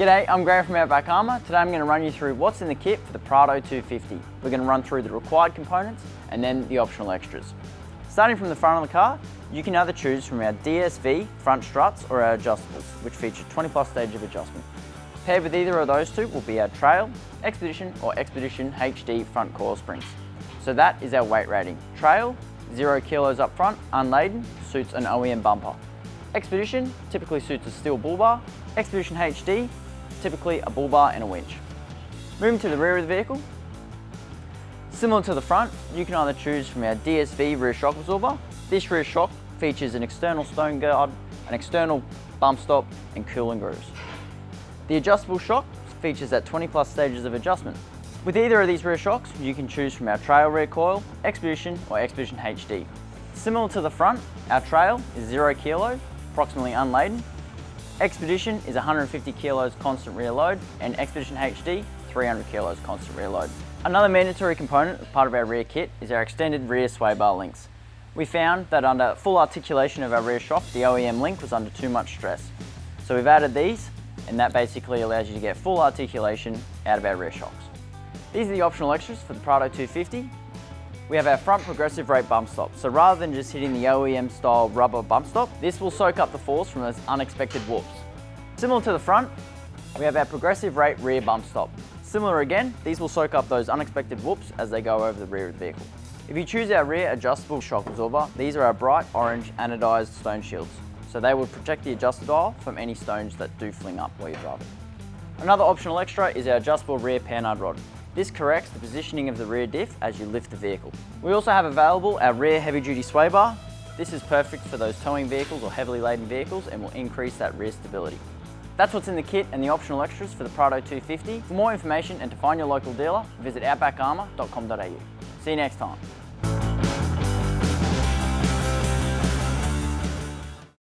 G'day, I'm Graham from Outback Armour. Today I'm going to run you through what's in the kit for the Prado 250. We're going to run through the required components and then the optional extras. Starting from the front of the car, you can either choose from our DSV front struts or our adjustables, which feature 20 plus stages of adjustment. Paired with either of those two will be our Trail, Expedition or Expedition HD front coil springs. So that is our weight rating. Trail, 0 kilos up front, unladen, suits an OEM bumper. Expedition typically suits a steel bull bar. Expedition HD, typically a bull bar and a winch. Moving to the rear of the vehicle. Similar to the front, you can either choose from our DSV rear shock absorber. This rear shock features an external stone guard, an external bump stop and cooling grooves. The adjustable shock features that 20 plus stages of adjustment. With either of these rear shocks, you can choose from our Trail rear coil, Expedition or Expedition HD. Similar to the front, our Trail is 0 kilos, approximately unladen. Expedition is 150 kilos constant rear load and Expedition HD 300 kilos constant rear load. Another mandatory component as part of our rear kit is our extended rear sway bar links. We found that under full articulation of our rear shock, the OEM link was under too much stress. So we've added these, and that basically allows you to get full articulation out of our rear shocks. These are the optional extras for the Prado 250. We have our front progressive rate bump stop. So rather than just hitting the OEM style rubber bump stop, this will soak up the force from those unexpected whoops. Similar to the front, we have our progressive rate rear bump stop. Similar again, these will soak up those unexpected whoops as they go over the rear of the vehicle. If you choose our rear adjustable shock absorber, these are our bright orange anodized stone shields. So they will protect the adjuster dial from any stones that do fling up while you're driving. Another optional extra is our adjustable rear panhard rod. This corrects the positioning of the rear diff as you lift the vehicle. We also have available our rear heavy duty sway bar. This is perfect for those towing vehicles or heavily laden vehicles and will increase that rear stability. That's what's in the kit and the optional extras for the Prado 250. For more information and to find your local dealer, visit outbackarmour.com.au. See you next time.